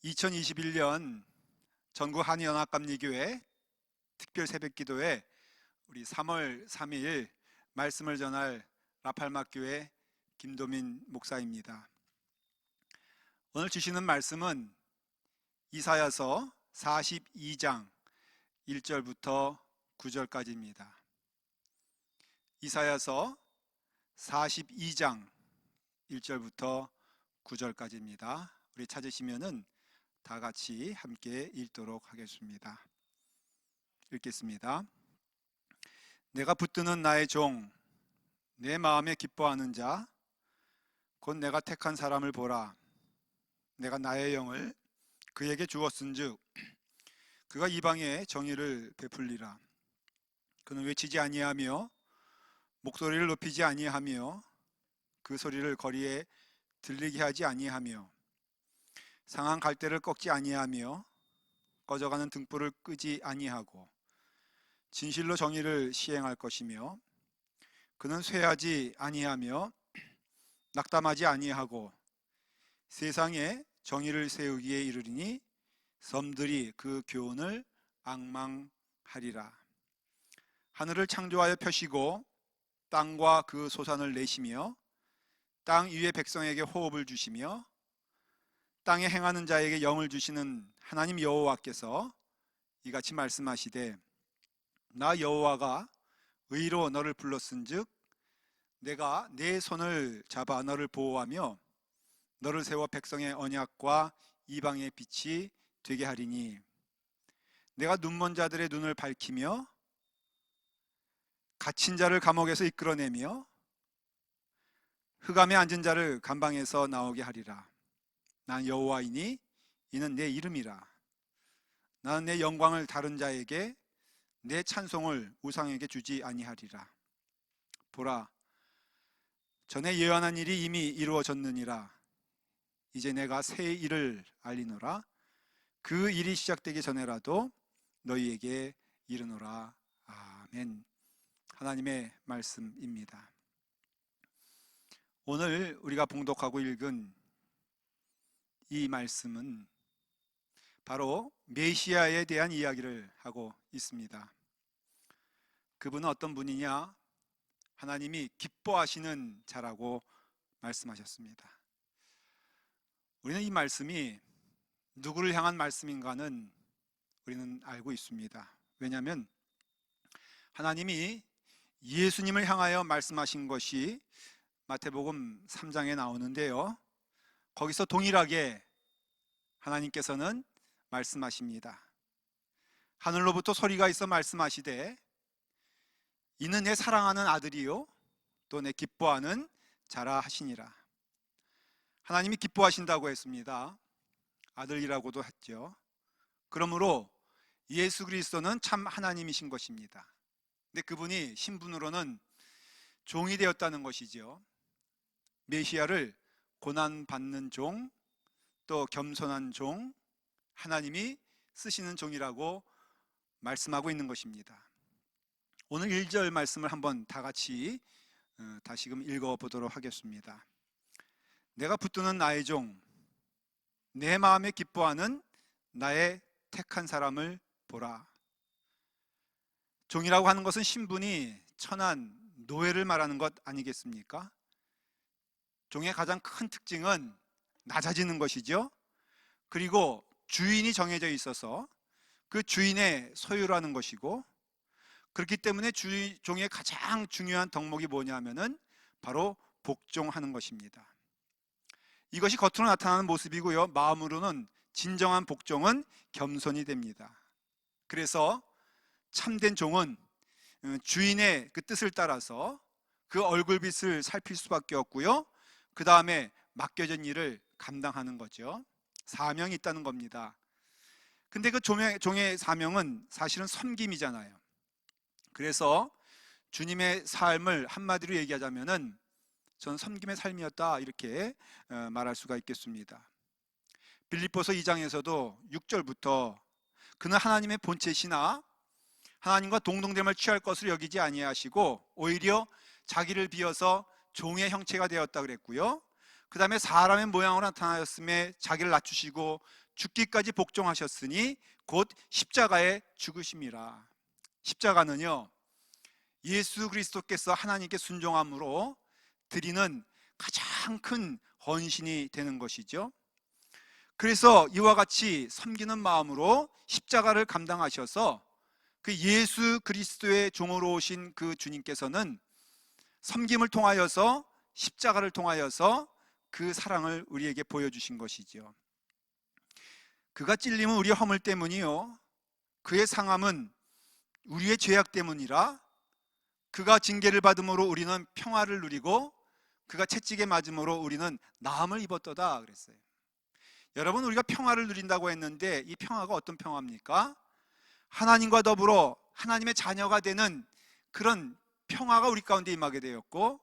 2021년 전국 한인연합감리교회 특별 새벽기도회 우리 3월 3일 말씀을 전할 라팔마교회 김도민 목사입니다. 오늘 주시는 말씀은 이사야서 42장 1절부터 9절까지입니다. 이사야서 42장 1절부터 9절까지입니다. 우리 찾으시면은 다 같이 함께 읽도록 하겠습니다. 읽겠습니다. 내가 붙드는 나의 종, 내 마음에 기뻐하는 자, 곧 내가 택한 사람을 보라. 내가 나의 영을 그에게 주었은즉 그가 이방에 정의를 베풀리라. 그는 외치지 아니하며 목소리를 높이지 아니하며 그 소리를 거리에 들리게 하지 아니하며 상한 갈대를 꺾지 아니하며 꺼져가는 등불을 끄지 아니하고 진실로 정의를 시행할 것이며 그는 쇠하지 아니하며 낙담하지 아니하고 세상에 정의를 세우기에 이르리니 섬들이 그 교훈을 앙망하리라. 하늘을 창조하여 펴시고 땅과 그 소산을 내시며 땅 위의 백성에게 호흡을 주시며 땅에 행하는 자에게 영을 주시는 하나님 여호와께서 이같이 말씀하시되 나 여호와가 의로 너를 불렀은즉 내가 내 손을 잡아 너를 보호하며 너를 세워 백성의 언약과 이방의 빛이 되게 하리니 내가 눈먼 자들의 눈을 밝히며 갇힌 자를 감옥에서 이끌어내며 흑암에 앉은 자를 감방에서 나오게 하리라. 난 여호와이니 이는 내 이름이라. 나는 내 영광을 다른 자에게 내 찬송을 우상에게 주지 아니하리라. 보라, 전에 예언한 일이 이미 이루어졌느니라. 이제 내가 새 일을 알리노라. 그 일이 시작되기 전에라도 너희에게 이르노라. 아멘. 하나님의 말씀입니다. 오늘 우리가 봉독하고 읽은 이 말씀은 바로 메시아에 대한 이야기를 하고 있습니다. 그분은 어떤 분이냐? 하나님이 기뻐하시는 자라고 말씀하셨습니다. 우리는 이 말씀이 누구를 향한 말씀인가는 우리는 알고 있습니다. 왜냐하면 하나님이 예수님을 향하여 말씀하신 것이 마태복음 3장에 나오는데요, 거기서 동일하게 하나님께서는 말씀하십니다. 하늘로부터 소리가 있어 말씀하시되 이는 내 사랑하는 아들이요 또 내 기뻐하는 자라 하시니라. 하나님이 기뻐하신다고 했습니다. 아들이라고도 했죠. 그러므로 예수 그리스도는 참 하나님이신 것입니다. 근데 그분이 신분으로는 종이 되었다는 것이죠. 메시아를 고난받는 종, 또 겸손한 종, 하나님이 쓰시는 종이라고 말씀하고 있는 것입니다. 오늘 1절 말씀을 한번 다 같이 다시금 읽어보도록 하겠습니다. 내가 붙드는 나의 종, 내 마음에 기뻐하는 나의 택한 사람을 보라. 종이라고 하는 것은 신분이 천한 노예를 말하는 것 아니겠습니까? 종의 가장 큰 특징은 낮아지는 것이죠. 그리고 주인이 정해져 있어서 그 주인의 소유라는 것이고, 그렇기 때문에 종의 가장 중요한 덕목이 뭐냐 하면은 바로 복종하는 것입니다. 이것이 겉으로 나타나는 모습이고요, 마음으로는 진정한 복종은 겸손이 됩니다. 그래서 참된 종은 주인의 그 뜻을 따라서 그 얼굴빛을 살필 수밖에 없고요, 그 다음에 맡겨진 일을 감당하는 거죠. 사명이 있다는 겁니다. 근데 그 종의 사명은 사실은 섬김이잖아요. 그래서 주님의 삶을 한마디로 얘기하자면은 저는 섬김의 삶이었다, 이렇게 말할 수가 있겠습니다. 빌립보서 2장에서도 6절부터 그는 하나님의 본체시나 하나님과 동등됨을 취할 것을 여기지 아니하시고 오히려 자기를 비어서 종의 형체가 되었다 그랬고요, 그 다음에 사람의 모양으로 나타나셨음에 자기를 낮추시고 죽기까지 복종하셨으니 곧 십자가에 죽으심이라. 십자가는요, 예수 그리스도께서 하나님께 순종함으로 드리는 가장 큰 헌신이 되는 것이죠. 그래서 이와 같이 섬기는 마음으로 십자가를 감당하셔서 그 예수 그리스도의 종으로 오신 그 주님께서는 섬김을 통하여서, 십자가를 통하여서 그 사랑을 우리에게 보여주신 것이죠. 그가 찔림은 우리의 허물 때문이요, 그의 상함은 우리의 죄악 때문이라. 그가 징계를 받음으로 우리는 평화를 누리고 그가 채찍에 맞음으로 우리는 나음을 입었도다 그랬어요. 여러분, 우리가 평화를 누린다고 했는데 이 평화가 어떤 평화입니까? 하나님과 더불어 하나님의 자녀가 되는 그런 평화가 우리 가운데 임하게 되었고,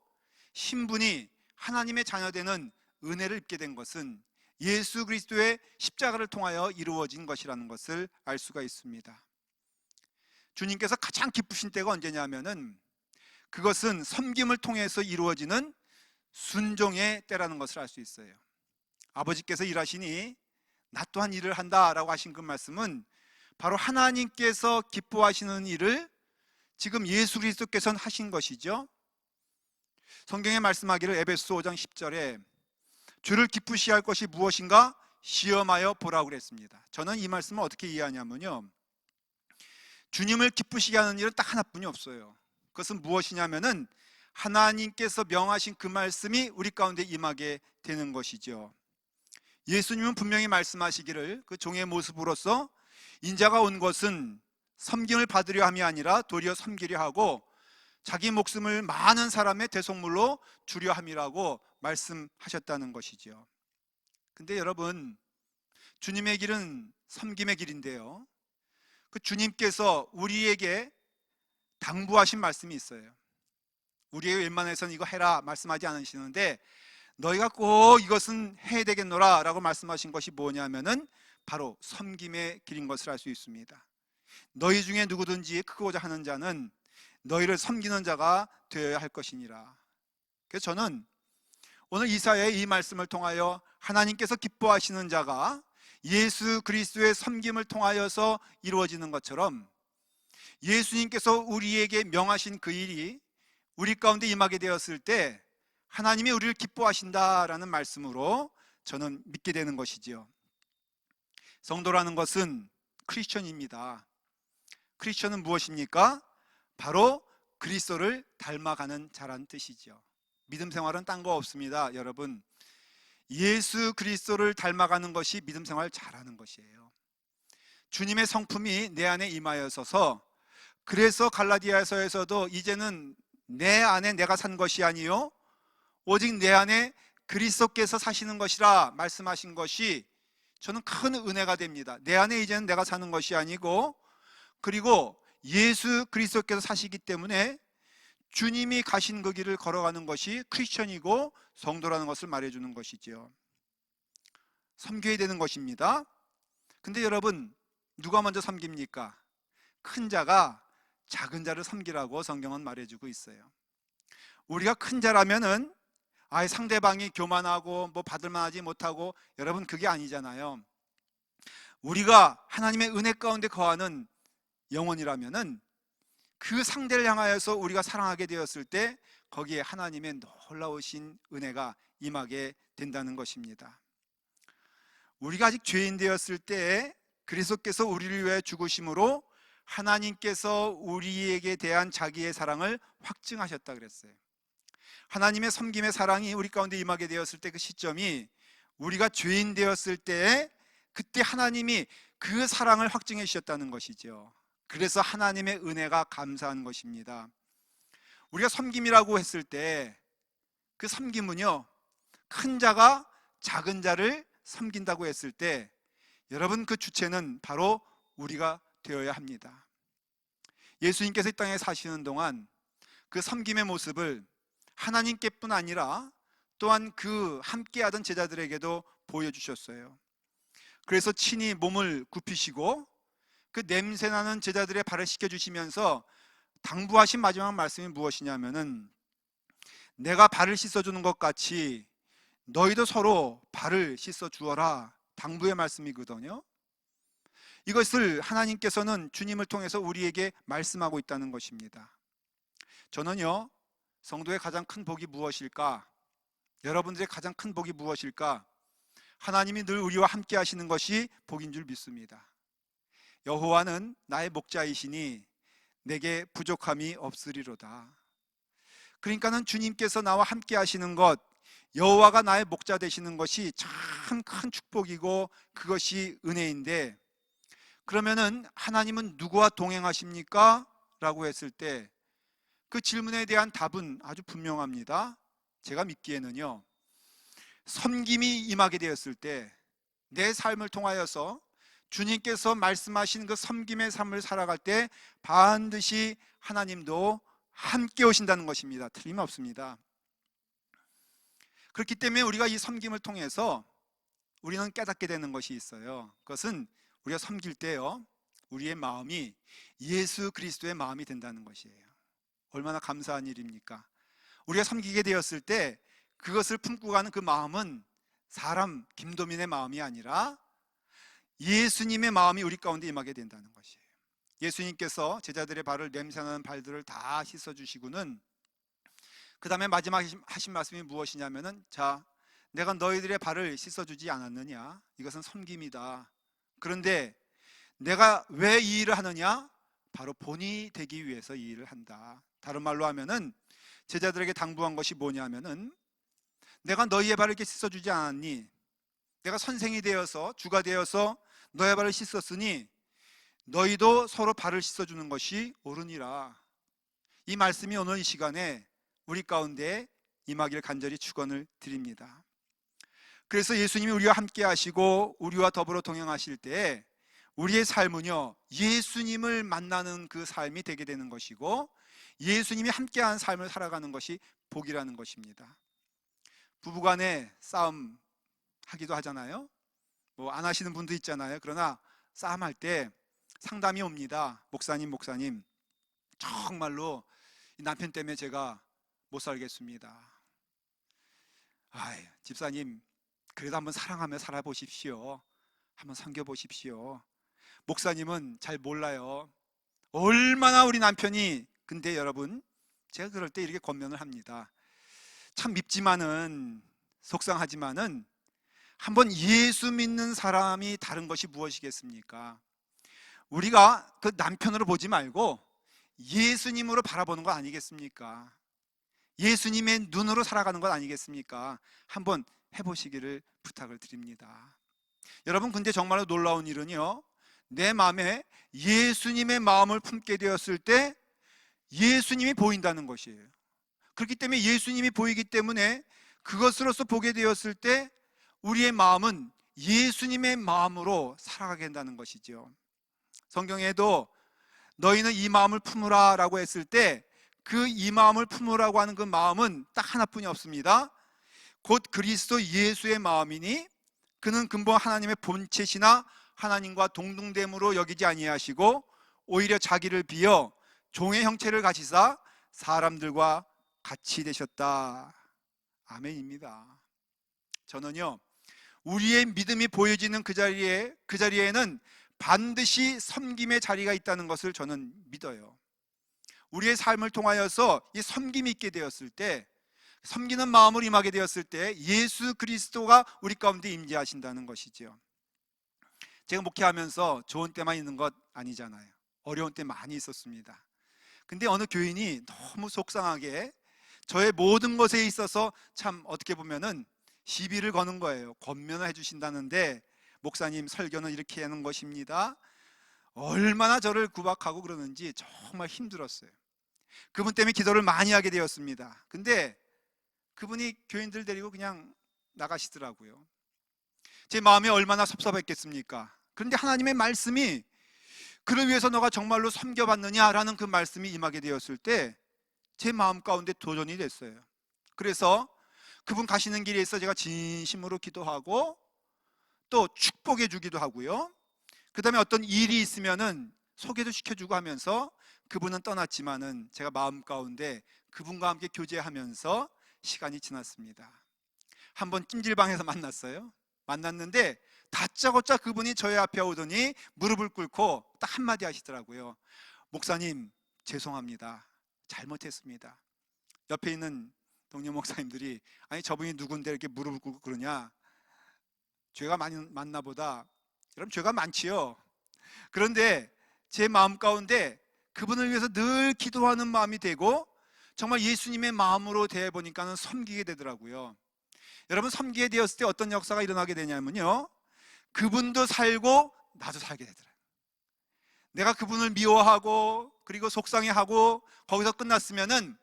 신분이 하나님의 자녀되는 은혜를 입게 된 것은 예수 그리스도의 십자가를 통하여 이루어진 것이라는 것을 알 수가 있습니다. 주님께서 가장 기쁘신 때가 언제냐면은 그것은 섬김을 통해서 이루어지는 순종의 때라는 것을 알 수 있어요. 아버지께서 일하시니 나 또한 일을 한다라고 하신 그 말씀은 바로 하나님께서 기뻐하시는 일을 지금 예수 그리스도께서는 하신 것이죠. 성경에 말씀하기를 에베소 5장 10절에 주를 기쁘시게 할 것이 무엇인가 시험하여 보라고 그랬습니다. 저는 이 말씀을 어떻게 이해하냐면요, 주님을 기쁘시게 하는 일은 딱 하나뿐이 없어요. 그것은 무엇이냐면은 하나님께서 명하신 그 말씀이 우리 가운데 임하게 되는 것이죠. 예수님은 분명히 말씀하시기를 그 종의 모습으로서 인자가 온 것은 섬김을 받으려 함이 아니라 도리어 섬기려 하고 자기 목숨을 많은 사람의 대속물로 주려 함이라고 말씀하셨다는 것이죠. 근데 여러분, 주님의 길은 섬김의 길인데요, 그 주님께서 우리에게 당부하신 말씀이 있어요. 우리에게 웬만해서는 이거 해라 말씀하지 않으시는데 너희가 꼭 이것은 해야 되겠노라 라고 말씀하신 것이 뭐냐면은 바로 섬김의 길인 것을 알 수 있습니다. 너희 중에 누구든지 크고자 하는 자는 너희를 섬기는 자가 되어야 할 것이니라. 그래서 저는 오늘 이사야의 이 말씀을 통하여 하나님께서 기뻐하시는 자가 예수 그리스도의 섬김을 통하여서 이루어지는 것처럼 예수님께서 우리에게 명하신 그 일이 우리 가운데 임하게 되었을 때 하나님이 우리를 기뻐하신다라는 말씀으로 저는 믿게 되는 것이지요. 성도라는 것은 크리스천입니다. 크리스천은 무엇입니까? 바로 그리스도를 닮아가는 자라는 뜻이죠. 믿음 생활은 딴 거 없습니다. 여러분, 예수 그리스도를 닮아가는 것이 믿음 생활 잘하는 것이에요. 주님의 성품이 내 안에 임하여서서, 그래서 갈라디아서에서도 이제는 내 안에 내가 산 것이 아니요 오직 내 안에 그리스도께서 사시는 것이라 말씀하신 것이 저는 큰 은혜가 됩니다. 내 안에 이제는 내가 사는 것이 아니고, 그리고 예수 그리스도께서 사시기 때문에 주님이 가신 그 길을 걸어가는 것이 크리스천이고 성도라는 것을 말해주는 것이죠. 섬겨야 되는 것입니다. 근데 여러분, 누가 먼저 섬깁니까? 큰 자가 작은 자를 섬기라고 성경은 말해주고 있어요. 우리가 큰 자라면은 상대방이 교만하고 뭐 받을만하지 못하고, 여러분 그게 아니잖아요. 우리가 하나님의 은혜 가운데 거하는 영혼이라면은 그 상대를 향하여서 우리가 사랑하게 되었을 때 거기에 하나님의 놀라우신 은혜가 임하게 된다는 것입니다. 우리가 아직 죄인 되었을 때 그리스도께서 우리를 위해 죽으심으로 하나님께서 우리에게 대한 자기의 사랑을 확증하셨다 그랬어요. 하나님의 섬김의 사랑이 우리 가운데 임하게 되었을 때 그 시점이 우리가 죄인 되었을 때, 그때 하나님이 그 사랑을 확증해 주셨다는 것이죠. 그래서 하나님의 은혜가 감사한 것입니다. 우리가 섬김이라고 했을 때 그 섬김은요, 큰 자가 작은 자를 섬긴다고 했을 때 여러분, 그 주체는 바로 우리가 되어야 합니다. 예수님께서 이 땅에 사시는 동안 그 섬김의 모습을 하나님께뿐 아니라 또한 그 함께하던 제자들에게도 보여주셨어요. 그래서 친히 몸을 굽히시고 그 냄새나는 제자들의 발을 씻겨주시면서 당부하신 마지막 말씀이 무엇이냐면은 내가 발을 씻어주는 것 같이 너희도 서로 발을 씻어 주어라. 당부의 말씀이거든요. 이것을 하나님께서는 주님을 통해서 우리에게 말씀하고 있다는 것입니다. 저는요, 성도의 가장 큰 복이 무엇일까? 여러분들의 가장 큰 복이 무엇일까? 하나님이 늘 우리와 함께 하시는 것이 복인 줄 믿습니다. 여호와는 나의 목자이시니 내게 부족함이 없으리로다. 그러니까는 주님께서 나와 함께 하시는 것, 여호와가 나의 목자 되시는 것이 참 큰 축복이고 그것이 은혜인데, 그러면은 하나님은 누구와 동행하십니까? 라고 했을 때 그 질문에 대한 답은 아주 분명합니다. 제가 믿기에는요, 섬김이 임하게 되었을 때, 내 삶을 통하여서 주님께서 말씀하신 그 섬김의 삶을 살아갈 때 반드시 하나님도 함께 오신다는 것입니다. 틀림없습니다. 그렇기 때문에 우리가 이 섬김을 통해서 우리는 깨닫게 되는 것이 있어요. 그것은 우리가 섬길 때요, 우리의 마음이 예수 그리스도의 마음이 된다는 것이에요. 얼마나 감사한 일입니까? 우리가 섬기게 되었을 때 그것을 품고 가는 그 마음은 사람 김도민의 마음이 아니라 예수님의 마음이 우리 가운데 임하게 된다는 것이에요. 예수님께서 제자들의 발을, 냄새나는 발들을 다 씻어주시고는 그 다음에 마지막 하신 말씀이 무엇이냐면은, 자, 내가 너희들의 발을 씻어주지 않았느냐? 이것은 섬김이다. 그런데 내가 왜 이 일을 하느냐? 바로 본이 되기 위해서 이 일을 한다. 다른 말로 하면은 제자들에게 당부한 것이 뭐냐면은, 내가 너희의 발을 이렇게 씻어주지 않았니? 내가 선생이 되어서, 주가 되어서 너의 발을 씻었으니 너희도 서로 발을 씻어주는 것이 옳으니라. 이 말씀이 오늘 이 시간에 우리 가운데 임하기를 간절히 축원을 드립니다. 그래서 예수님이 우리와 함께 하시고 우리와 더불어 동행하실 때 우리의 삶은요, 예수님을 만나는 그 삶이 되게 되는 것이고, 예수님이 함께한 삶을 살아가는 것이 복이라는 것입니다. 부부간에 싸움 하기도 하잖아요. 뭐 안 하시는 분도 있잖아요. 그러나 싸움할 때 상담이 옵니다. 목사님 정말로 남편 때문에 제가 못 살겠습니다. 집사님, 그래도 한번 사랑하며 살아보십시오. 한번 섬겨보십시오. 목사님은 잘 몰라요. 얼마나 우리 남편이. 근데 여러분, 제가 그럴 때 이렇게 권면을 합니다. 참 밉지만은, 속상하지만은, 한번 예수 믿는 사람이 다른 것이 무엇이겠습니까? 우리가 그 남편으로 보지 말고 예수님으로 바라보는 거 아니겠습니까? 예수님의 눈으로 살아가는 것 아니겠습니까? 한번 해보시기를 부탁을 드립니다. 여러분, 근데 정말로 놀라운 일은요, 내 마음에 예수님의 마음을 품게 되었을 때 예수님이 보인다는 것이에요. 그렇기 때문에 예수님이 보이기 때문에 그것으로서 보게 되었을 때 우리의 마음은 예수님의 마음으로 살아가게 된다는 것이죠. 성경에도 너희는 이 마음을 품으라 라고 했을 때 그 이 마음을 품으라고 하는 그 마음은 딱 하나뿐이 없습니다. 곧 그리스도 예수의 마음이니 그는 근본 하나님의 본체시나 하나님과 동등됨으로 여기지 아니하시고 오히려 자기를 비어 종의 형체를 가지사 사람들과 같이 되셨다. 아멘입니다. 저는요, 우리의 믿음이 보여지는 그 자리에는 반드시 섬김의 자리가 있다는 것을 저는 믿어요. 우리의 삶을 통하여서 이 섬김이 있게 되었을 때, 섬기는 마음을 임하게 되었을 때 예수 그리스도가 우리 가운데 임재하신다는 것이죠. 제가 목회하면서 좋은 때만 있는 것 아니잖아요. 어려운 때 많이 있었습니다. 근데 어느 교인이 너무 속상하게 저의 모든 것에 있어서 참 어떻게 보면은 시비를 거는 거예요. 권면을 해주신다는데, 목사님 설교는 이렇게 하는 것입니다. 얼마나 저를 구박하고 그러는지 정말 힘들었어요. 그분 때문에 기도를 많이 하게 되었습니다. 근데 그분이 교인들 데리고 그냥 나가시더라고요. 제 마음이 얼마나 섭섭했겠습니까? 그런데 하나님의 말씀이 그를 위해서 너가 정말로 섬겨봤느냐라는 그 말씀이 임하게 되었을 때 제 마음 가운데 도전이 됐어요. 그래서 그분 가시는 길에 있어 제가 진심으로 기도하고 또 축복해 주기도 하고요. 그 다음에 어떤 일이 있으면은 소개도 시켜주고 하면서, 그분은 떠났지만은 제가 마음 가운데 그분과 함께 교제하면서 시간이 지났습니다. 한번 찜질방에서 만났어요. 만났는데 다짜고짜 그분이 저희 앞에 오더니 무릎을 꿇고 딱 한마디 하시더라고요. 목사님, 죄송합니다. 잘못했습니다. 옆에 있는 동료 목사님들이, 아니 저분이 누군데 이렇게 무릎을 꿇고 그러냐, 죄가 많나 보다. 여러분, 죄가 많지요. 그런데 제 마음 가운데 그분을 위해서 늘 기도하는 마음이 되고, 정말 예수님의 마음으로 대해보니까는 섬기게 되더라고요. 여러분, 섬기게 되었을 때 어떤 역사가 일어나게 되냐면요, 그분도 살고 나도 살게 되더라고요. 내가 그분을 미워하고 그리고 속상해하고 거기서 끝났으면은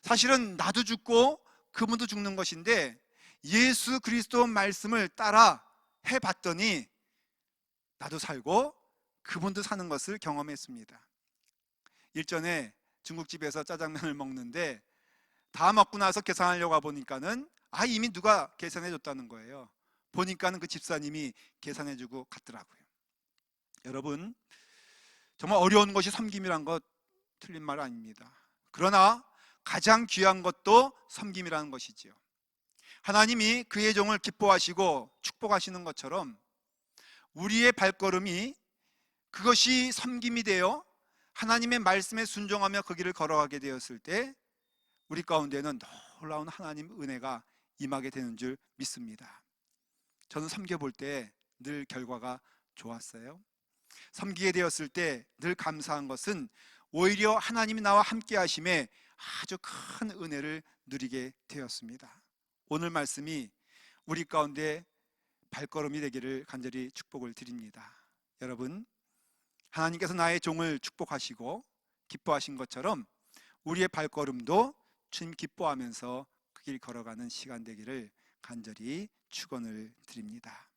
사실은 나도 죽고 그분도 죽는 것인데, 예수 그리스도 말씀을 따라 해봤더니 나도 살고 그분도 사는 것을 경험했습니다. 일전에 중국집에서 짜장면을 먹는데 다 먹고 나서 계산하려고 가보니까는 이미 누가 계산해 줬다는 거예요. 보니까는 그 집사님이 계산해 주고 갔더라고요. 여러분, 정말 어려운 것이 섬김이란 것 틀린 말 아닙니다. 그러나 가장 귀한 것도 섬김이라는 것이지요. 하나님이 그의 종을 기뻐하시고 축복하시는 것처럼 우리의 발걸음이 그것이 섬김이 되어 하나님의 말씀에 순종하며 그 길을 걸어가게 되었을 때 우리 가운데는 놀라운 하나님 은혜가 임하게 되는 줄 믿습니다. 저는 섬겨볼 때 늘 결과가 좋았어요. 섬기게 되었을 때 늘 감사한 것은 오히려 하나님이 나와 함께 하심에 아주 큰 은혜를 누리게 되었습니다. 오늘 말씀이 우리 가운데 발걸음이 되기를 간절히 축복을 드립니다. 여러분, 하나님께서 나의 종을 축복하시고 기뻐하신 것처럼 우리의 발걸음도 주님 기뻐하면서 그 길 걸어가는 시간 되기를 간절히 축원을 드립니다.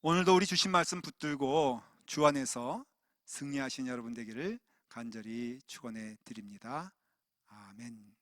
오늘도 우리 주신 말씀 붙들고 주 안에서 승리하신 여러분 되기를 간절히 축원해 드립니다. 아멘.